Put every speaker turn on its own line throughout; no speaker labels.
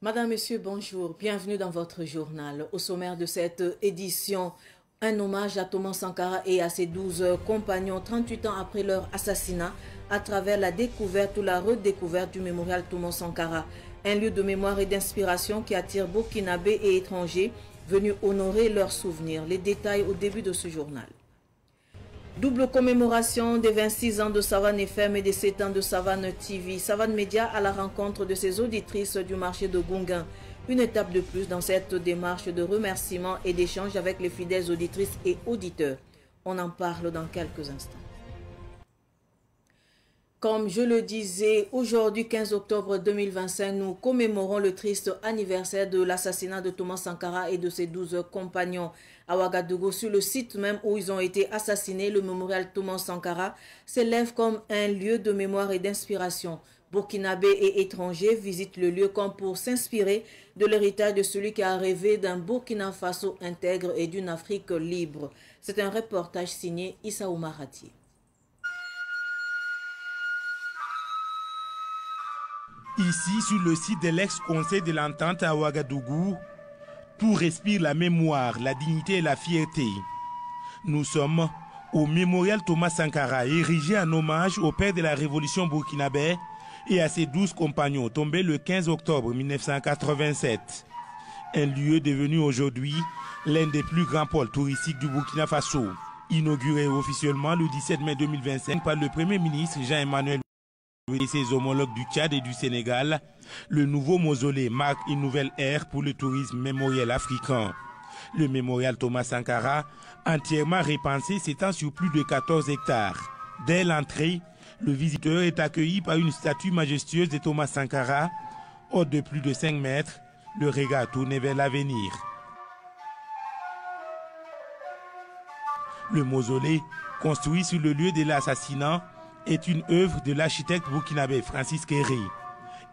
Madame, Monsieur, bonjour. Bienvenue dans votre journal. Au sommaire de cette édition, un hommage à Thomas Sankara et à ses 12 compagnons 38 ans après leur assassinat à travers la découverte ou la redécouverte du mémorial Thomas Sankara, un lieu de mémoire et d'inspiration qui attire Burkinabés et étrangers venus honorer leurs souvenirs. Les détails au début de ce journal. Double commémoration des 26 ans de Savane FM et des 7 ans de Savane TV. Savane Média à la rencontre de ses auditrices du marché de Gounguin. Une étape de plus dans cette démarche de remerciement et d'échange avec les fidèles auditrices et auditeurs. On en parle dans quelques instants. Comme je le disais, aujourd'hui 15 octobre 2025, nous commémorons le triste anniversaire de l'assassinat de Thomas Sankara et de ses 12 compagnons à Ouagadougou. Sur le site même où ils ont été assassinés, le mémorial Thomas Sankara s'élève comme un lieu de mémoire et d'inspiration. Burkinabés et étrangers visitent le lieu comme pour s'inspirer de l'héritage de celui qui a rêvé d'un Burkina Faso intègre et d'une Afrique libre. C'est un reportage signé Issa Oumarati.
Ici, sur le site de l'ex-conseil de l'entente à Ouagadougou, tout respire la mémoire, la dignité et la fierté. Nous sommes au mémorial Thomas Sankara, érigé en hommage au père de la révolution burkinabé et à ses 12 compagnons, tombés le 15 octobre 1987. Un lieu devenu aujourd'hui l'un des plus grands pôles touristiques du Burkina Faso. Inauguré officiellement le 17 mai 2025 par le Premier ministre Jean-Emmanuel et ses homologues du Tchad et du Sénégal, le nouveau mausolée marque une nouvelle ère pour le tourisme mémoriel africain. Le mémorial Thomas Sankara, entièrement repensé, s'étend sur plus de 14 hectares. Dès l'entrée, le visiteur est accueilli par une statue majestueuse de Thomas Sankara, haute de plus de 5 mètres, le regard tourné vers l'avenir. Le mausolée, construit sur le lieu de l'assassinat, est une œuvre de l'architecte burkinabé Francis Kéré.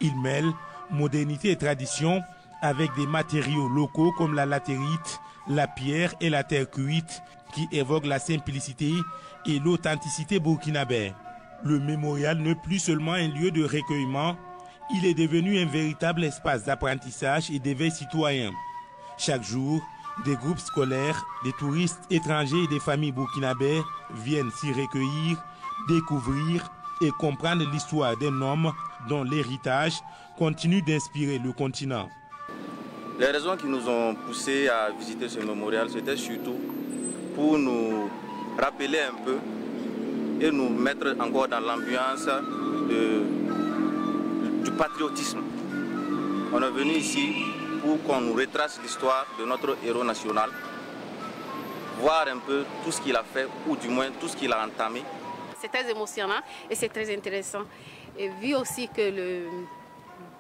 Il mêle modernité et tradition avec des matériaux locaux comme la latérite, la pierre et la terre cuite qui évoquent la simplicité et l'authenticité burkinabé. Le mémorial n'est plus seulement un lieu de recueillement, il est devenu un véritable espace d'apprentissage et d'éveil citoyen. Chaque jour, des groupes scolaires, des touristes étrangers et des familles burkinabés viennent s'y recueillir, découvrir et comprendre l'histoire d'un homme dont l'héritage continue d'inspirer le continent.
Les raisons qui nous ont poussés à visiter ce mémorial, c'était surtout pour nous rappeler un peu et nous mettre encore dans l'ambiance du patriotisme. On est venu ici pour qu'on nous retrace l'histoire de notre héros national, voir un peu tout ce qu'il a fait, ou du moins tout ce qu'il a entamé.
C'est très émotionnant et c'est très intéressant. Et vu aussi que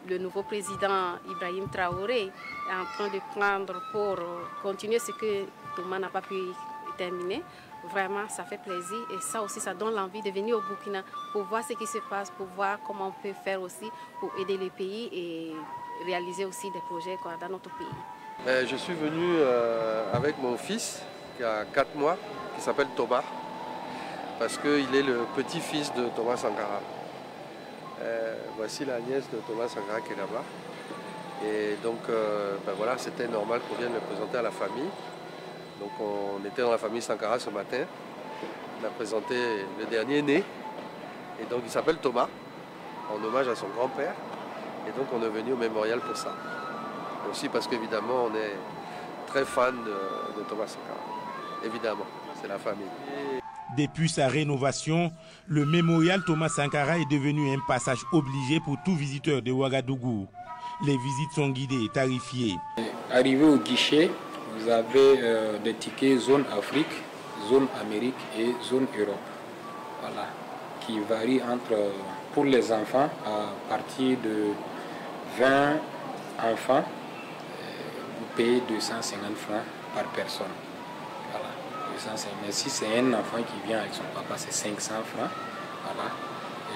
le nouveau président Ibrahim Traoré est en train de prendre pour continuer ce que Thomas n'a pas pu terminer, vraiment ça fait plaisir et ça aussi ça donne l'envie de venir au Burkina pour voir ce qui se passe, pour voir comment on peut faire aussi pour aider le pays et réaliser aussi des projets dans notre pays.
Je suis venu avec mon fils qui a 4 mois, qui s'appelle Thomas, parce qu'il est le petit-fils de Thomas Sankara. Voici la nièce de Thomas Sankara qui est là-bas. Et donc, voilà, c'était normal qu'on vienne le présenter à la famille. Donc, on était dans la famille Sankara ce matin. On a présenté le dernier né. Et donc, il s'appelle Thomas, en hommage à son grand-père. Et donc, on est venu au mémorial pour ça. Aussi parce qu'évidemment, on est très fan de Thomas Sankara. Évidemment, c'est la famille.
Depuis sa rénovation, le mémorial Thomas Sankara est devenu un passage obligé pour tout visiteur de Ouagadougou. Les visites sont guidées et tarifiées.
Arrivé au guichet, vous avez des tickets zone Afrique, zone Amérique et zone Europe. Voilà, qui varient pour les enfants, à partir de 20 enfants, vous payez 250 francs par personne. Voilà. Mais si c'est un enfant qui vient avec son papa, c'est 500 francs. Voilà.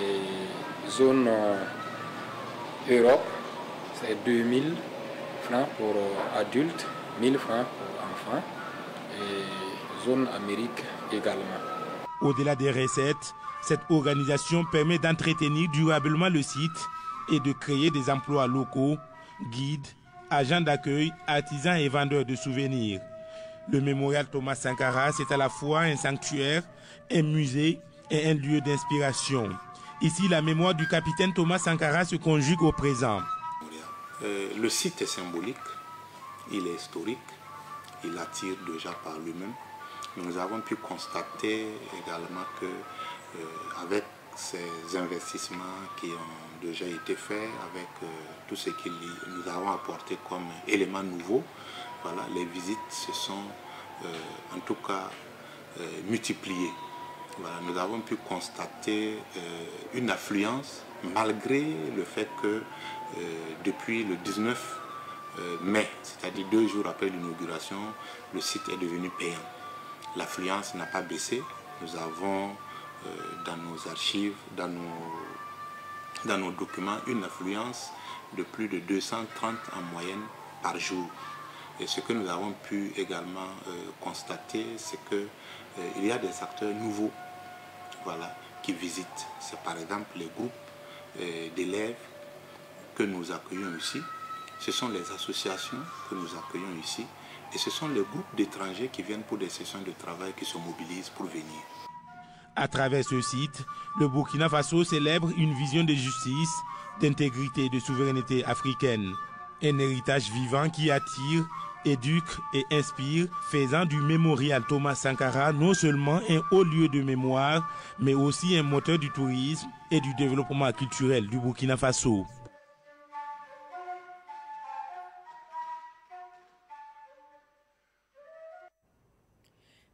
Et zone Europe, c'est 2000 francs pour adultes, 1000 francs pour enfants. Et zone Amérique également.
Au-delà des recettes, cette organisation permet d'entretenir durablement le site et de créer des emplois locaux Guides, agents d'accueil, artisans et vendeurs de souvenirs. Le mémorial Thomas Sankara, c'est à la fois un sanctuaire, un musée et un lieu d'inspiration. Ici, la mémoire du capitaine Thomas Sankara se conjugue au présent.
Le site est symbolique, il est historique, il attire déjà par lui-même. Nous avons pu constater également que avec ces investissements qui ont déjà été faits, avec tout ce que nous avons apporté comme éléments nouveaux, voilà, les visites se sont en tout cas multipliées. Voilà, nous avons pu constater une affluence malgré le fait que depuis le 19 mai, c'est-à-dire 2 jours après l'inauguration, le site est devenu payant. L'affluence n'a pas baissé. Nous avons dans nos archives, dans nos documents, une affluence de plus de 230 en moyenne par jour. Et ce que nous avons pu également constater, c'est qu'il y a des acteurs nouveaux, voilà, qui visitent. C'est par exemple les groupes d'élèves que nous accueillons ici. Ce sont les associations que nous accueillons ici. Et ce sont les groupes d'étrangers qui viennent pour des sessions de travail qui se mobilisent pour venir.
À travers ce site, le Burkina Faso célèbre une vision de justice, d'intégrité et de souveraineté africaine. Un héritage vivant qui attire, éduque et inspire, faisant du mémorial Thomas Sankara non seulement un haut lieu de mémoire, mais aussi un moteur du tourisme et du développement culturel du Burkina Faso.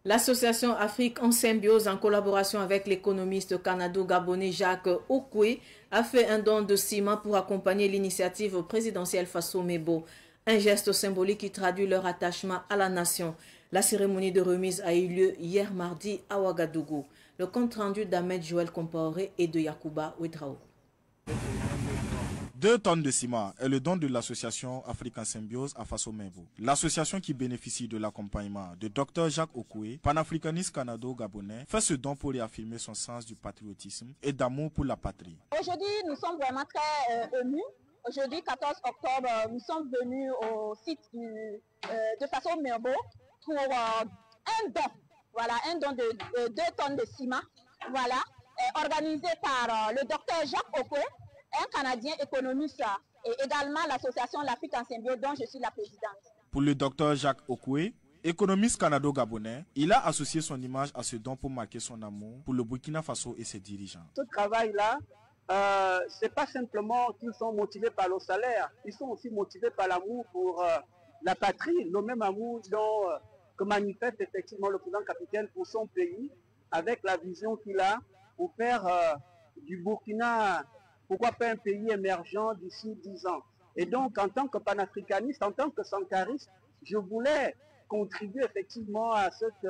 L'association Afrique en symbiose, en collaboration avec l'économiste canado-gabonais Jacques Okwe, a fait un don de ciment pour accompagner l'initiative présidentielle Faso Mebo. Un geste symbolique qui traduit leur attachement à la nation. La cérémonie de remise a eu lieu hier mardi à Ouagadougou. Le compte rendu d'Ahmed Joël Compaoré et de Yacouba Ouedrao.
2 tonnes de ciment est le don de l'association Afrique en Symbiose à Faso Mebo. L'association qui bénéficie de l'accompagnement de Dr Jacques Okwe, panafricaniste canado-gabonais, fait ce don pour réaffirmer son sens du patriotisme et d'amour pour la patrie.
Aujourd'hui, nous sommes vraiment très émus. Aujourd'hui, 14 octobre, nous sommes venus au site de Faso Mebo pour un don. Voilà, un don de 2 tonnes de ciment. Voilà, organisé par le docteur Jacques Okwe, un Canadien économiste, et également l'association L'Afrique en Symbiose dont je suis la présidente.
Pour le docteur Jacques Okwe, économiste canado-gabonais, il a associé son image à ce don pour marquer son amour pour le Burkina Faso et ses dirigeants.
Ce travail-là, ce n'est pas simplement qu'ils sont motivés par le salaire, ils sont aussi motivés par l'amour pour la patrie, le même amour que manifeste effectivement le président capitaine pour son pays, avec la vision qu'il a pour faire du Burkina, pourquoi pas un pays émergent d'ici 10 ans. Et donc, en tant que panafricaniste, en tant que sankariste, je voulais contribuer effectivement à cette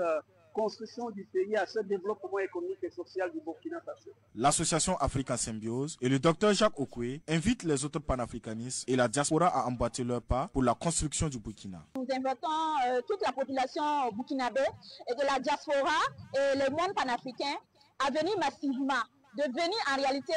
construction du pays, à ce développement économique et social du Burkina Faso.
L'association Afrique en Symbiose et le docteur Jacques Okwe invitent les autres panafricanistes et la diaspora à emboîter leur pas pour la construction du Burkina.
Nous invitons toute la population burkinabé et de la diaspora et le monde panafricain à venir massivement, de venir en réalité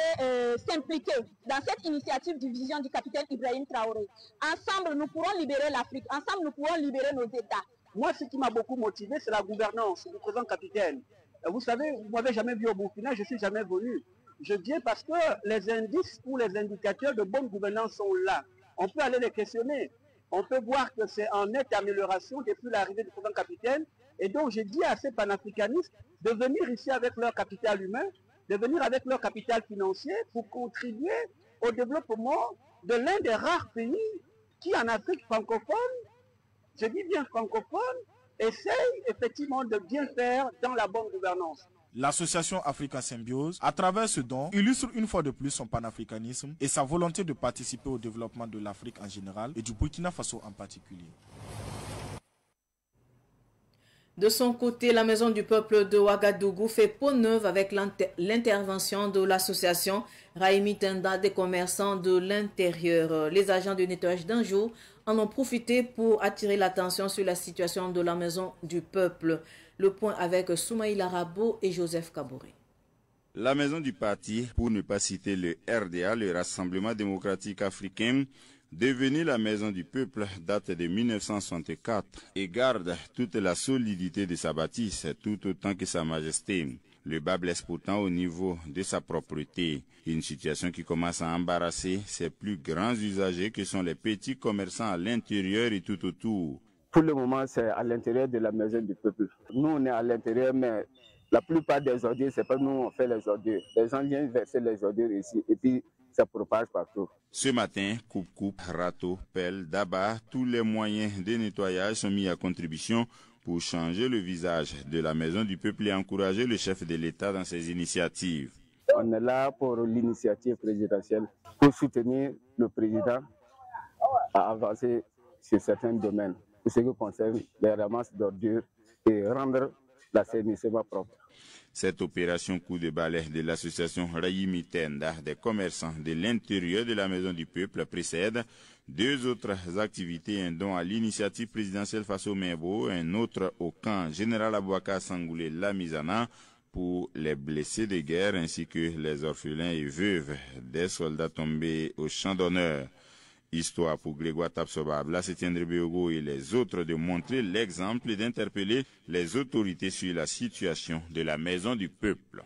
s'impliquer dans cette initiative de vision du capitaine Ibrahim Traoré. Ensemble, nous pourrons libérer l'Afrique. Ensemble, nous pourrons libérer nos États.
Moi, ce qui m'a beaucoup motivé, c'est la gouvernance du président capitaine. Vous savez, vous ne m'avez jamais vu au Burkina, je ne suis jamais venu. Je viens parce que les indices ou les indicateurs de bonne gouvernance sont là. On peut aller les questionner. On peut voir que c'est en nette amélioration depuis l'arrivée du président capitaine. Et donc, j'ai dit à ces panafricanistes de venir ici avec leur capital humain, de venir avec leur capital financier pour contribuer au développement de l'un des rares pays qui, en Afrique francophone, je dis bien francophone, essaye effectivement de bien faire dans la bonne gouvernance.
L'association Afrique en Symbiose, à travers ce don, illustre une fois de plus son panafricanisme et sa volonté de participer au développement de l'Afrique en général et du Burkina Faso en particulier.
De son côté, la Maison du Peuple de Ouagadougou fait peau neuve avec l'intervention de l'association Raimi Tenda des commerçants de l'intérieur. Les agents de nettoyage d'un jour en ont profité pour attirer l'attention sur la situation de la Maison du Peuple. Le point avec Soumaïla Rabo et Joseph Kaboré.
La maison du parti, pour ne pas citer le RDA, le Rassemblement démocratique africain, Devenue la maison du peuple date de 1964 et garde toute la solidité de sa bâtisse tout autant que sa majesté. Le bas blesse pourtant au niveau de sa propreté, une situation qui commence à embarrasser ses plus grands usagers que sont les petits commerçants à l'intérieur et tout autour.
Pour le moment, c'est à l'intérieur de la maison du peuple. Nous, on est à l'intérieur, mais la plupart des ordures, c'est pas nous on fait les ordures. Les gens viennent verser les ordures ici et puis ça propage partout.
Ce matin, coupe-coupe, râteau, pelle, d'abat, tous les moyens de nettoyage sont mis à contribution pour changer le visage de la maison du peuple et encourager le chef de l'État dans ses initiatives.
On est là pour l'initiative présidentielle, pour soutenir le président à avancer sur certains domaines, pour ce qui concerne les ramasses d'ordures et rendre l'assainissement propre.
Cette opération coup de balai de l'association Rahimi Tenda des commerçants de l'intérieur de la maison du peuple précède deux autres activités, un don à l'initiative présidentielle face au Menbo, un autre au camp général Abouaka Sangoulé Lamizana pour les blessés de guerre ainsi que les orphelins et veuves des soldats tombés au champ d'honneur. Histoire pour Grégoire Tapsoba, Blasetien Béogo et les autres de montrer l'exemple et d'interpeller les autorités sur la situation de la maison du peuple.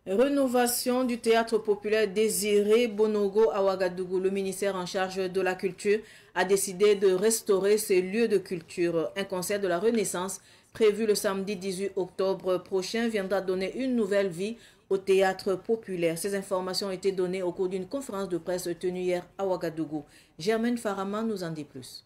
Rénovation du théâtre populaire Désiré Bonogo à Ouagadougou. Le ministère en charge de la culture a décidé de restaurer ces lieux de culture. Un concert de la Renaissance prévu le samedi 18 octobre prochain viendra donner une nouvelle vie au théâtre populaire. Ces informations ont été données au cours d'une conférence de presse tenue hier à Ouagadougou. Germaine Farama nous en dit plus.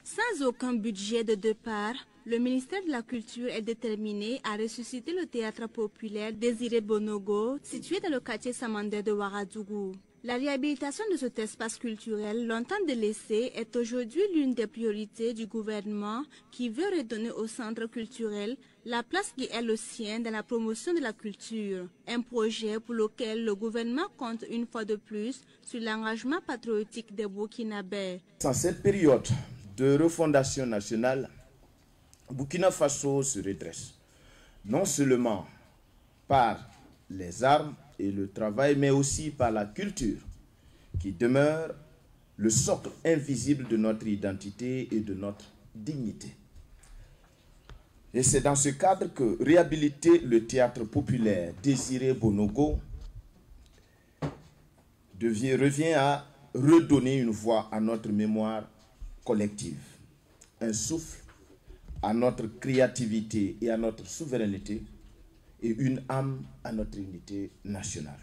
Sans aucun budget de départ, le ministère de la Culture est déterminé à ressusciter le théâtre populaire Désiré Bonogo, situé dans le quartier Samandé de Ouagadougou. La réhabilitation de cet espace culturel, longtemps délaissé, est aujourd'hui l'une des priorités du gouvernement qui veut redonner au centre culturel la place qui est le sien dans la promotion de la culture. Un projet pour lequel le gouvernement compte une fois de plus sur l'engagement patriotique des Burkinabés.
Dans cette période de refondation nationale, Burkina Faso se redresse, non seulement par les armes et le travail, mais aussi par la culture, qui demeure le socle invisible de notre identité et de notre dignité. Et c'est dans ce cadre que réhabiliter le théâtre populaire Désiré Bonogo revient à redonner une voix à notre mémoire collective, un souffle à notre créativité et à notre souveraineté, et une âme à notre unité nationale.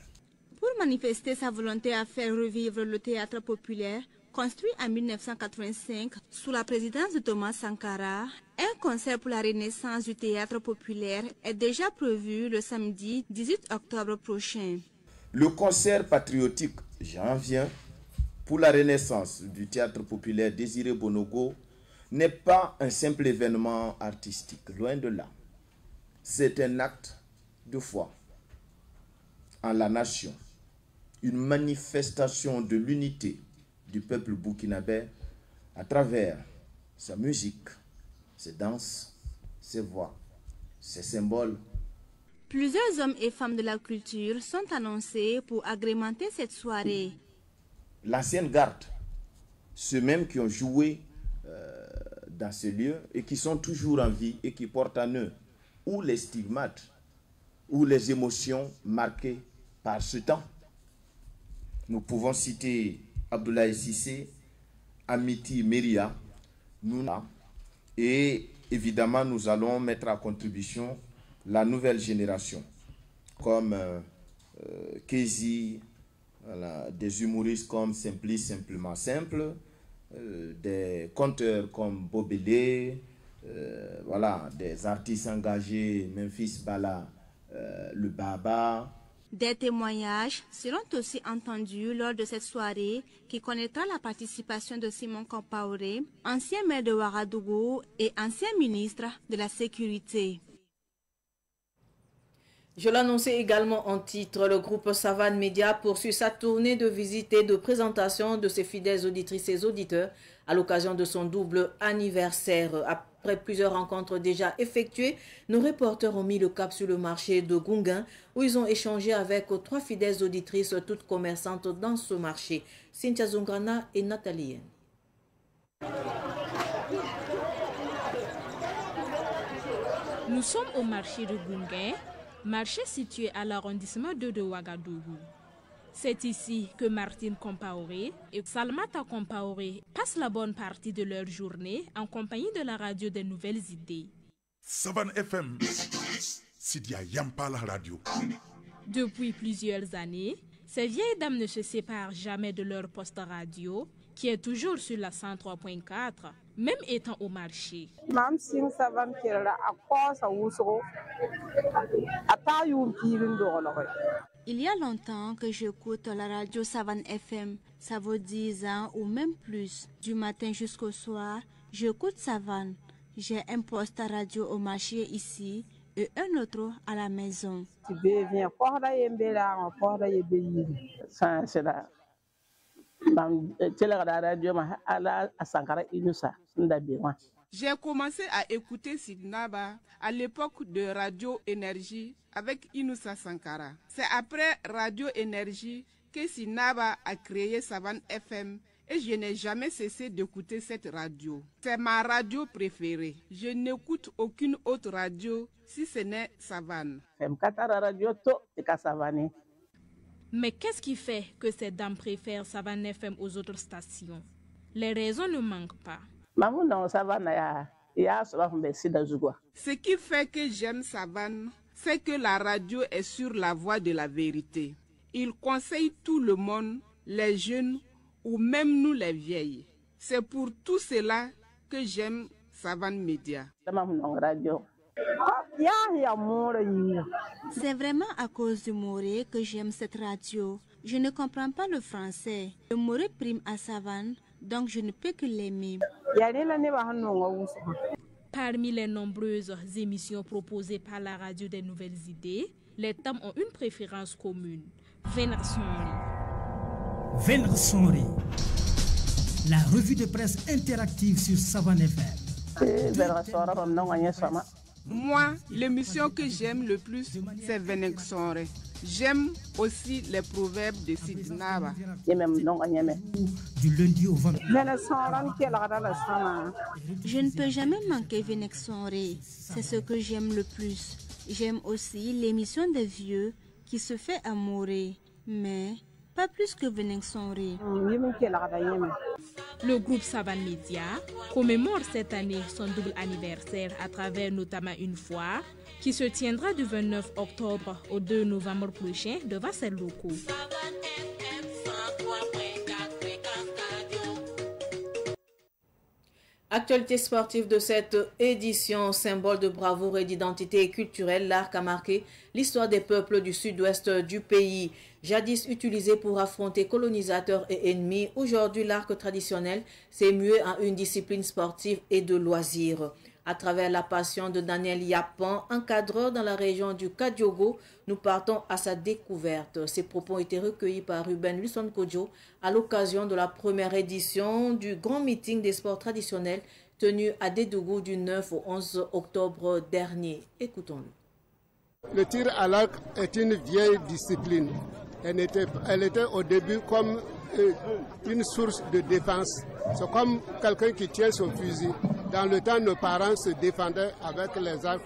Pour manifester sa volonté à faire revivre le théâtre populaire, construit en 1985 sous la présidence de Thomas Sankara, un concert pour la renaissance du théâtre populaire est déjà prévu le samedi 18 octobre prochain.
Le concert patriotique J'en viens pour la renaissance du théâtre populaire Désiré Bonogo n'est pas un simple événement artistique, loin de là. C'est un acte de foi en la nation, une manifestation de l'unité du peuple burkinabé à travers sa musique, ses danses, ses voix, ses symboles.
Plusieurs hommes et femmes de la culture sont annoncés pour agrémenter cette soirée.
L'ancienne garde, ceux-mêmes qui ont joué dans ce lieu et qui sont toujours en vie et qui portent en eux ou les stigmates ou les émotions marquées par ce temps. Nous pouvons citer Abdoulaye Cissé, Amity Meria, Nouna, et évidemment nous allons mettre à contribution la nouvelle génération, comme Kézi, voilà, des humoristes comme Simplice Simplement Simple, des conteurs comme Bobélé, voilà, des artistes engagés, Memphis Bala, le Baba.
Des témoignages seront aussi entendus lors de cette soirée qui connaîtra la participation de Simon Compaoré, ancien maire de Ouagadougou et ancien ministre de la Sécurité.
Je l'annonçais également en titre, le groupe Savane Média poursuit sa tournée de visite et de présentation de ses fidèles auditrices et auditeurs à l'occasion de son double anniversaire. Après plusieurs rencontres déjà effectuées, nos reporters ont mis le cap sur le marché de Gungan où ils ont échangé avec 3 fidèles auditrices, toutes commerçantes dans ce marché, Cynthia Zungrana et Nathalie.
Nous sommes au marché de Gungan, marché situé à l'arrondissement de Ouagadougou. C'est ici que Martine Compaoré et Salmata Compaoré passent la bonne partie de leur journée en compagnie de la radio des nouvelles idées.
Savane FM, Sidia Yampala Radio.
Depuis plusieurs années, ces vieilles dames ne se séparent jamais de leur poste radio, qui est toujours sur la 103.4, même étant au marché.
Il y a longtemps que j'écoute la radio Savane FM. Ça vaut 10 ans ou même plus. Du matin jusqu'au soir, j'écoute Savane. J'ai un poste radio au marché ici et un autre à la maison.
J'ai commencé à écouter Sidnaba à l'époque de Radio Énergie avec Inoussa Sankara. C'est après Radio Énergie que Sidnaba a créé Savane FM et je n'ai jamais cessé d'écouter cette radio. C'est ma radio préférée. Je n'écoute aucune autre radio si ce n'est Savane.
Mais qu'est-ce qui fait que ces dames préfèrent Savane FM aux autres stations? Les raisons ne manquent pas.
Ce qui fait que j'aime Savane, c'est que la radio est sur la voie de la vérité. Il conseille tout le monde, les jeunes ou même nous les vieilles. C'est pour tout cela que j'aime Savane Média.
C'est vraiment à cause du Moré que j'aime cette radio. Je ne comprends pas le français. Le Moré prime à Savane, donc je ne peux que l'aimer.
Parmi les nombreuses émissions proposées par la radio des nouvelles idées, les dames ont une préférence commune. Vénersonri.
Vénersonri, la revue de presse interactive sur Savane FM.
Moi, l'émission que j'aime le plus, c'est Vénersonri. J'aime aussi les proverbes de Sidnaba.
Du lundi au vendredi.
Je ne peux jamais manquer Vénersonri. C'est ce que j'aime le plus. J'aime aussi l'émission des vieux qui se fait à Moré, mais pas plus que Vénersonri.
Le groupe Savane Média commémore cette année son double anniversaire à travers notamment une foire qui se tiendra du 29 octobre au 2 novembre prochain devant ses locaux.
Actualité sportive de cette édition, symbole de bravoure et d'identité culturelle, l'arc a marqué l'histoire des peuples du sud-ouest du pays. Jadis utilisé pour affronter colonisateurs et ennemis, aujourd'hui l'arc traditionnel s'est mué en une discipline sportive et de loisirs. À travers la passion de Daniel Yapan, encadreur dans la région du Kadiogo, nous partons à sa découverte. Ces propos ont été recueillis par Ruben Lusson Kodjo à l'occasion de la première édition du grand meeting des sports traditionnels tenu à Dédougou du 9 au 11 octobre dernier. Écoutons-le.
Le tir à l'arc est une vieille discipline. Elle était au début comme une source de défense. C'est comme quelqu'un qui tient son fusil. Dans le temps, nos parents se défendaient avec les arcs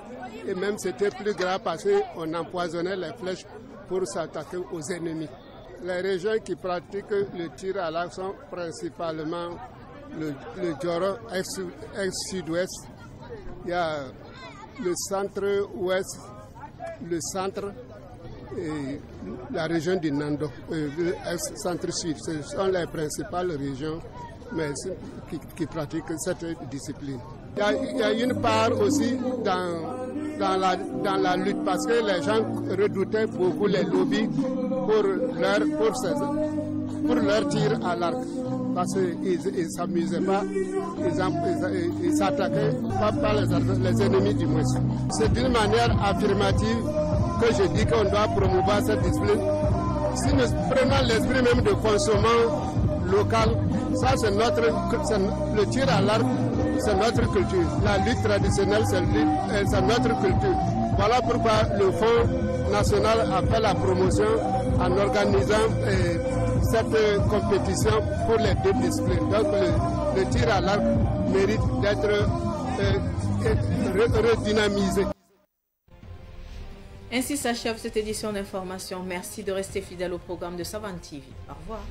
et même c'était plus grave parce qu'on empoisonnait les flèches pour s'attaquer aux ennemis. Les régions qui pratiquent le tir à l'arc sont principalement le Djoro, ex-sud-ouest, il y a le centre-ouest, le centre et la région du Nando, centre-sud. Ce sont les principales régions qui pratiquent cette discipline. Il y a une part aussi dans la lutte parce que les gens redoutaient beaucoup les lobbies pour leur tir à l'arc. Parce qu'ils ne s'amusaient pas, ils s'attaquaient pas par les ennemis du moins. C'est d'une manière affirmative que je dis qu'on doit promouvoir cette discipline. Si nous prenons l'esprit même de consommant local, ça c'est le tir à l'arc, c'est notre culture. La lutte traditionnelle, c'est notre culture. Voilà pourquoi le Fonds national a fait la promotion en organisant cette compétition pour les deux disciplines. Donc le tir à l'arc mérite d'être redynamisé.
Ainsi s'achève cette édition d'information. Merci de rester fidèle au programme de Savane TV. Au revoir.